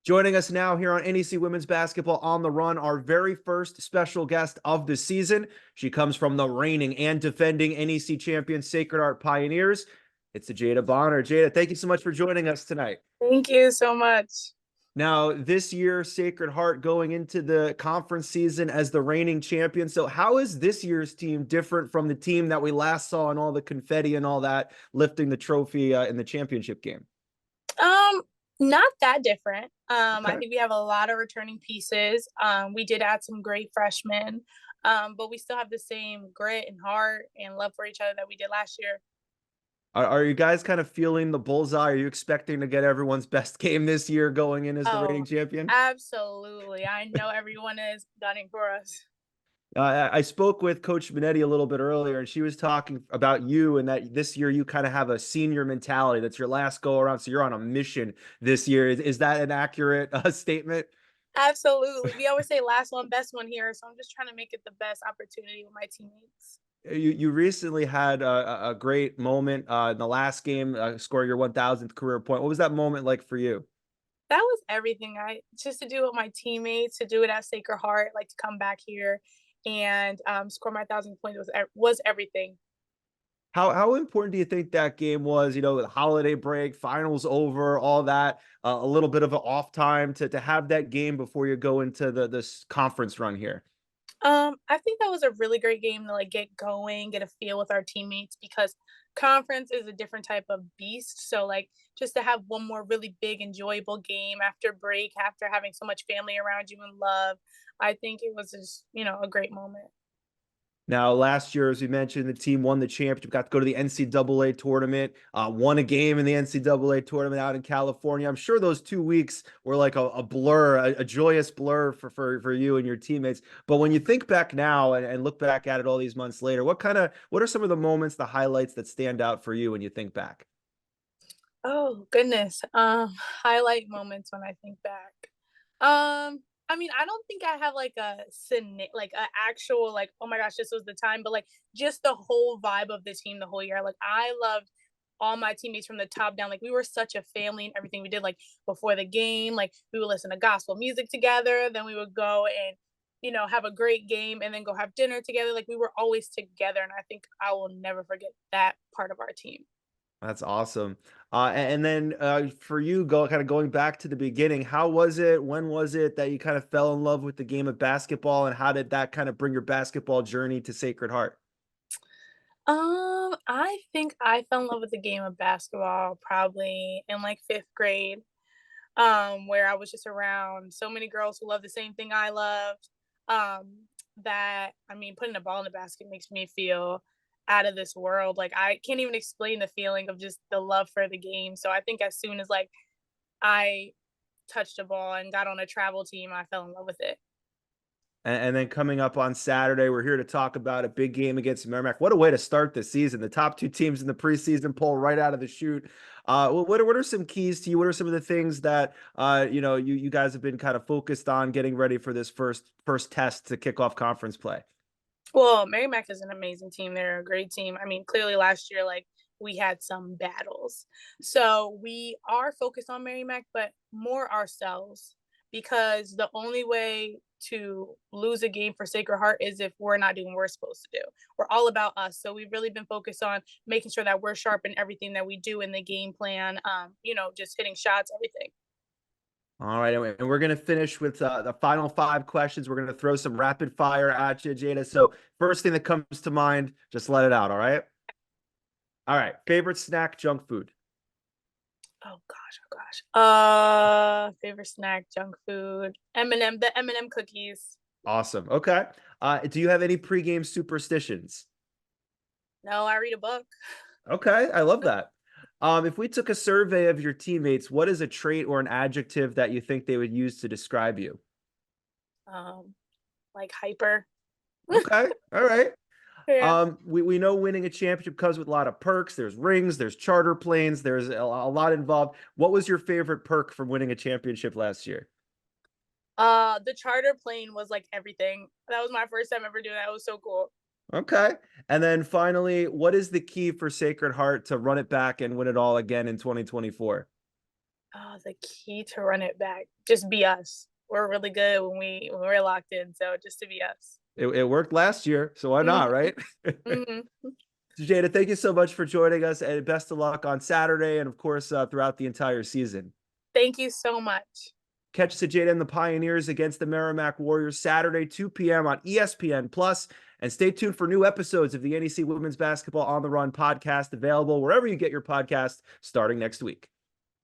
Joining us now here on NEC Women's Basketball on the Run, our very first special guest of the season. She comes from the reigning and defending NEC champion Sacred Heart Pioneers. It's Sajada Bonner. Jada, thank you so much for joining us tonight. Thank you so much. Now, this year, Sacred Heart going into the conference season as the reigning champion. So, how is this year's team different from the team that we last saw and all the confetti and all that lifting the trophy in the championship game? Um, Not that different. I Okay. think we have a lot of returning pieces. We did add some great freshmen, but we still have the same grit and heart and love for each other that we did last year. Are you guys kind of feeling the bullseye? Are you expecting to get everyone's best game this year going in as the reigning Oh, champion? absolutely. I know everyone is gunning for us. I spoke with Coach Minetti a little bit earlier, and she was talking about you and that this year you kind of have a senior mentality. That's your last go around, so you're on a mission this year. Is that an accurate statement? Absolutely. We always say last one, best one here. So I'm just trying to make it the best opportunity with my teammates. You recently had a great moment in the last game, scoring your 1,000th career point. What was that moment like for you? That was everything. I just to do it with my teammates, to do it at Sacred Heart, like to come back here and score my 1,000 points was everything. How important do you think that game was? You know, with holiday break, finals over, all that, a little bit of an off time to have that game before you go into this conference run here. I think that was a really great game to like get going, get a feel with our teammates because conference is a different type of beast. So like just to have one more really big, enjoyable game after break, after having so much family around you and love, I think it was just, a great moment. Now, last year, as we mentioned, the team won the championship, got to go to the NCAA tournament, won a game in the NCAA tournament out in California. I'm sure those 2 weeks were like a blur, a joyous blur for you and your teammates. But when you think back now and look back at it all these months later, what are some of the moments, the highlights that stand out for you when you think back? Oh goodness. Highlight moments when I think back. I mean, I don't think I have like like a actual like, oh my gosh, this was the time, but like just the whole vibe of the team the whole year. Like I loved all my teammates from the top down. Like we were such a family and everything we did. Like before the game, like we would listen to gospel music together. Then we would go and have a great game and then go have dinner together. Like we were always together, and I think I will never forget that part of our team. That's awesome. And then for you, going back to the beginning, how was it? When was it that you kind of fell in love with the game of basketball, and how did that kind of bring your basketball journey to Sacred Heart? I think I fell in love with the game of basketball probably in like fifth grade, where I was just around so many girls who love the same thing I loved. That I mean, putting a ball in the basket makes me feel out of this world. Like I can't even explain the feeling of just the love for the game. So I think as soon as like I touched a ball and got on a travel team, I fell in love with it. And then coming up on Saturday, we're here to talk about a big game against Merrimack. What a way to start the season! The top two teams in the preseason poll right out of the chute. What are some keys to you? What are some of the things that you guys have been kind of focused on getting ready for this first test to kick off conference play? Well, Merrimack is an amazing team. They're a great team. I mean, clearly last year, like we had some battles. So we are focused on Merrimack, but more ourselves because the only way to lose a game for Sacred Heart is if we're not doing what we're supposed to do. We're all about us. So we've really been focused on making sure that we're sharp in everything that we do in the game plan, just hitting shots, everything. All right, and we're going to finish with the final five questions. We're going to throw some rapid fire at you, Jada. So, first thing that comes to mind, just let it out. All right. All right. Favorite snack, junk food. Oh gosh, oh gosh. Favorite snack, junk food, the M&M cookies. Awesome. Okay. Do you have any pregame superstitions? No, I read a book. Okay, I love that. If we took a survey of your teammates, what is a trait or an adjective that you think they would use to describe you? Um, like hyper. Okay. All right. Yeah. We know winning a championship comes with a lot of perks. There's rings, there's charter planes, there's a lot involved. What was your favorite perk from winning a championship last year? The charter plane was like everything. That was my first time ever doing that. It was so cool. Okay. And then finally, what is the key for Sacred Heart to run it back and win it all again in 2024? Oh, the key to run it back. Just be us. We're really good when we're locked in, so just to be us. It worked last year, so why not, Mhm, right? mhm. Jada, thank you so much for joining us, and best of luck on Saturday, and of course throughout the entire season. Thank you so much. Catch Sajada and the Pioneers against the Merrimack Warriors Saturday, 2 p.m. on ESPN Plus. And stay tuned for new episodes of the NEC Women's Basketball on the Run podcast, available wherever you get your podcast starting next week.